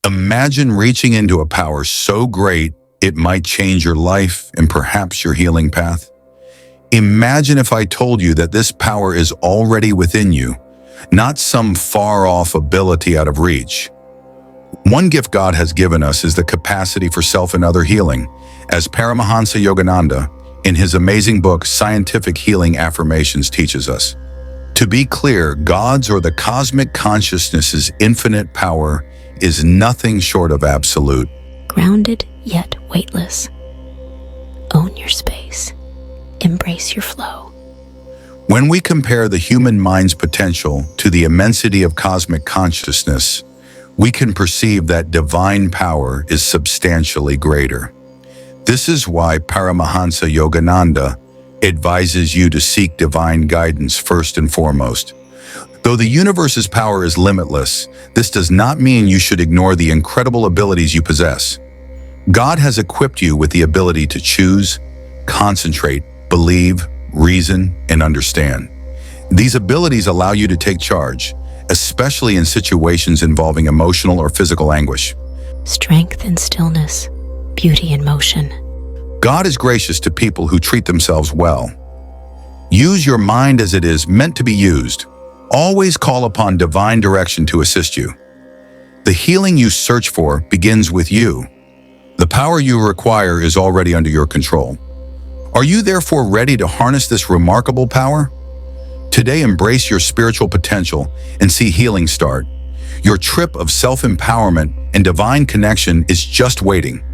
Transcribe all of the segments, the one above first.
Imagine reaching into a power so great it might change your life and perhaps your healing path. Imagine if I told you that this power is already within you, not some far-off ability out of reach. One gift God has given us is the capacity for self and other healing, as Paramahansa Yogananda, in his amazing book, Scientific Healing Affirmations, teaches us. To be clear, God's or the cosmic consciousness's infinite power is nothing short of absolute. Grounded yet weightless. Own your space. Embrace your flow. When we compare the human mind's potential to the immensity of cosmic consciousness, we can perceive that divine power is substantially greater. This is why Paramahansa Yogananda advises you to seek divine guidance first and foremost. Though the universe's power is limitless, this does not mean you should ignore the incredible abilities you possess. God has equipped you with the ability to choose, concentrate, believe, reason, and understand. These abilities allow you to take charge, especially in situations involving emotional or physical anguish. Strength in stillness, beauty in motion. God is gracious to people who treat themselves well. Use your mind as it is meant to be used. Always call upon divine direction to assist you. The healing you search for begins with you. The power you require is already under your control. Are you therefore ready to harness this remarkable power? Today, embrace your spiritual potential and see healing start. Your trip of self-empowerment and divine connection is just waiting.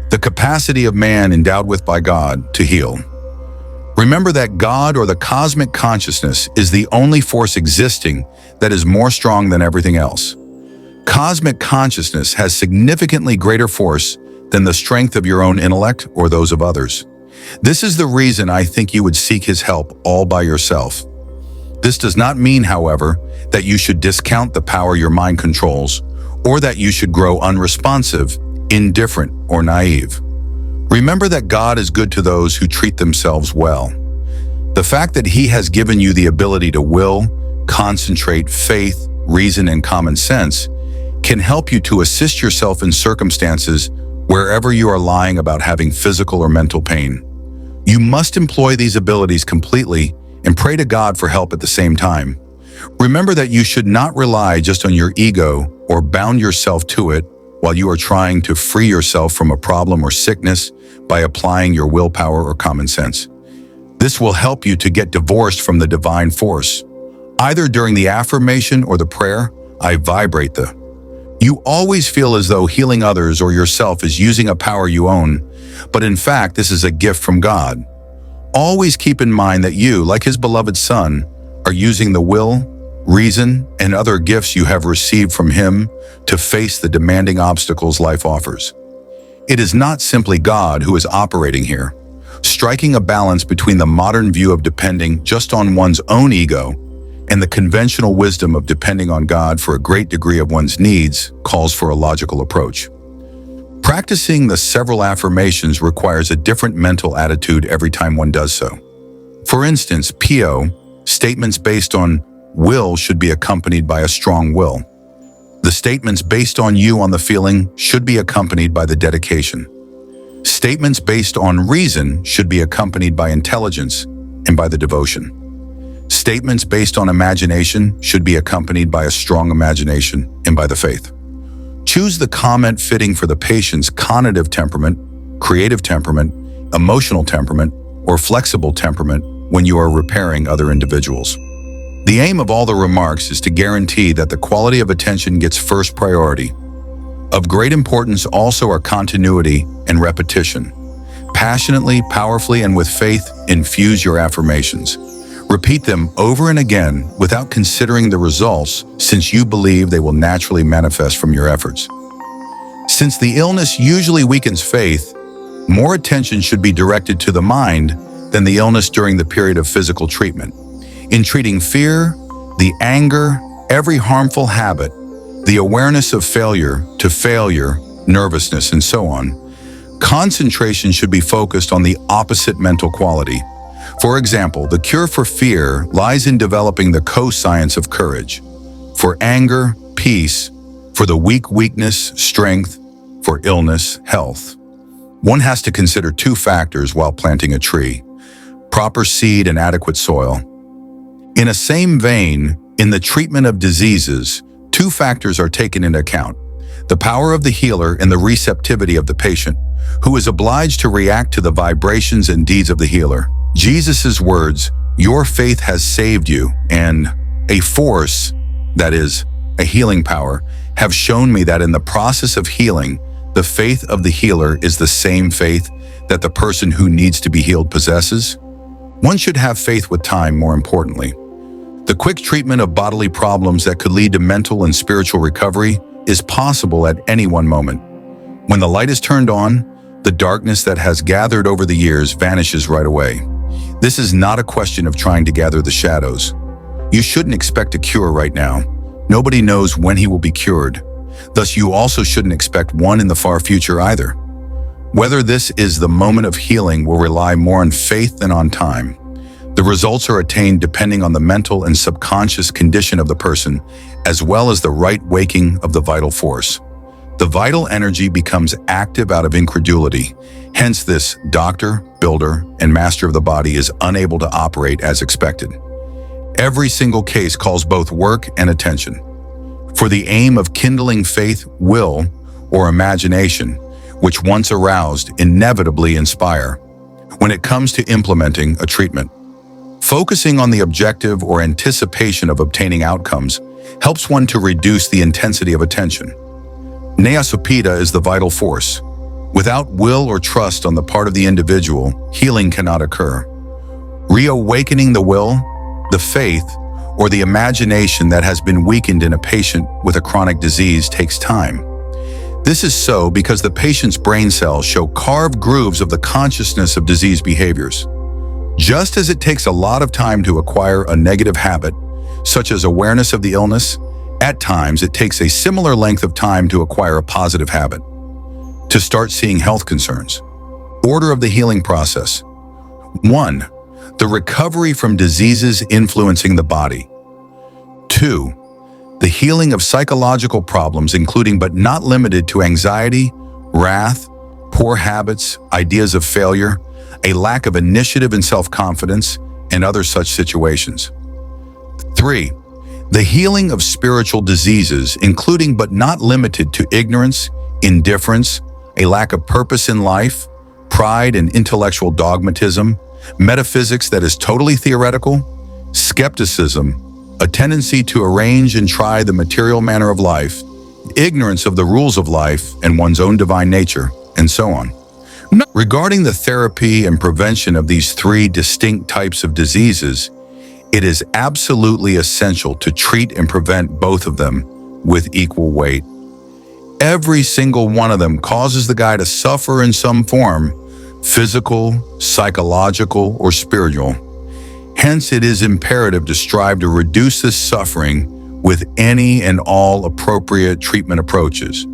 The capacity of man endowed with by God to heal. Remember that God or the cosmic consciousness is the only force existing that is more strong than everything else. Cosmic consciousness has significantly greater force than the strength of your own intellect or those of others. This is the reason I think you would seek his help all by yourself. This does not mean, however, that you should discount the power your mind controls or that you should grow unresponsive, indifferent, or naive. Remember that God is good to those who treat themselves well. The fact that he has given you the ability to will, concentrate, faith, reason, and common sense can help you to assist yourself in circumstances wherever you are lying about having physical or mental pain. You must employ these abilities completely and pray to God for help at the same time. Remember that you should not rely just on your ego or bound yourself to it while you are trying to free yourself from a problem or sickness by applying your willpower or common sense. This will help you to get divorced from the divine force. Either during the affirmation or the prayer, I vibrate the. You always feel as though healing others or yourself is using a power you own, but in fact, this is a gift from God. Always keep in mind that you, like his beloved son, are using the will, reason, and other gifts you have received from him to face the demanding obstacles life offers. It is not simply God who is operating here. Striking a balance between the modern view of depending just on one's own ego and the conventional wisdom of depending on God for a great degree of one's needs calls for a logical approach. Practicing the several affirmations requires a different mental attitude every time one does so. For instance, PO, statements based on will should be accompanied by a strong will. The statements based on you on the feeling should be accompanied by the dedication. Statements based on reason should be accompanied by intelligence and by the devotion. Statements based on imagination should be accompanied by a strong imagination and by the faith. Choose the comment fitting for the patient's cognitive temperament, creative temperament, emotional temperament, or flexible temperament when you are repairing other individuals. The aim of all the remarks is to guarantee that the quality of attention gets first priority. Of great importance also are continuity and repetition. Passionately, powerfully, and with faith, infuse your affirmations. Repeat them over and again without considering the results, since you believe they will naturally manifest from your efforts. Since the illness usually weakens faith, more attention should be directed to the mind than the illness during the period of physical treatment. In treating fear, the anger, every harmful habit, the awareness of failure to failure, nervousness, and so on, concentration should be focused on the opposite mental quality. For example, the cure for fear lies in developing the co-science of courage. For anger, peace. For the weak, weakness, strength. For illness, health. One has to consider two factors while planting a tree: proper seed and adequate soil. In a same vein, in the treatment of diseases, two factors are taken into account: the power of the healer and the receptivity of the patient, who is obliged to react to the vibrations and deeds of the healer. Jesus' words, "Your faith has saved you," and "a force," that is, a healing power, have shown me that in the process of healing, the faith of the healer is the same faith that the person who needs to be healed possesses. One should have faith with time, more importantly. The quick treatment of bodily problems that could lead to mental and spiritual recovery is possible at any one moment. When the light is turned on, the darkness that has gathered over the years vanishes right away. This is not a question of trying to gather the shadows. You shouldn't expect a cure right now. Nobody knows when he will be cured. Thus, you also shouldn't expect one in the far future either. Whether this is the moment of healing will rely more on faith than on time. The results are attained depending on the mental and subconscious condition of the person, as well as the right waking of the vital force. The vital energy becomes active out of incredulity. Hence, this doctor, builder, and master of the body is unable to operate as expected. Every single case calls both work and attention. For the aim of kindling faith, will, or imagination, which once aroused inevitably inspire, when it comes to implementing a treatment. Focusing on the objective or anticipation of obtaining outcomes helps one to reduce the intensity of attention. Neosupita is the vital force. Without will or trust on the part of the individual, healing cannot occur. Reawakening the will, the faith, or the imagination that has been weakened in a patient with a chronic disease takes time. This is so because the patient's brain cells show carved grooves of the consciousness of disease behaviors. Just as it takes a lot of time to acquire a negative habit, such as awareness of the illness, at times it takes a similar length of time to acquire a positive habit, to start seeing health concerns. Order of the healing process. 1. The recovery from diseases influencing the body. 2. The healing of psychological problems including but not limited to anxiety, wrath, poor habits, ideas of failure, a lack of initiative and self-confidence, and other such situations. 3. The healing of spiritual diseases including but not limited to ignorance, indifference, a lack of purpose in life, pride and intellectual dogmatism, metaphysics that is totally theoretical, skepticism, a tendency to arrange and try the material manner of life, ignorance of the rules of life and one's own divine nature, and so on. Regarding the therapy and prevention of these three distinct types of diseases, it is absolutely essential to treat and prevent both of them with equal weight. Every single one of them causes the guy to suffer in some form, physical, psychological, or spiritual. Hence, it is imperative to strive to reduce this suffering with any and all appropriate treatment approaches.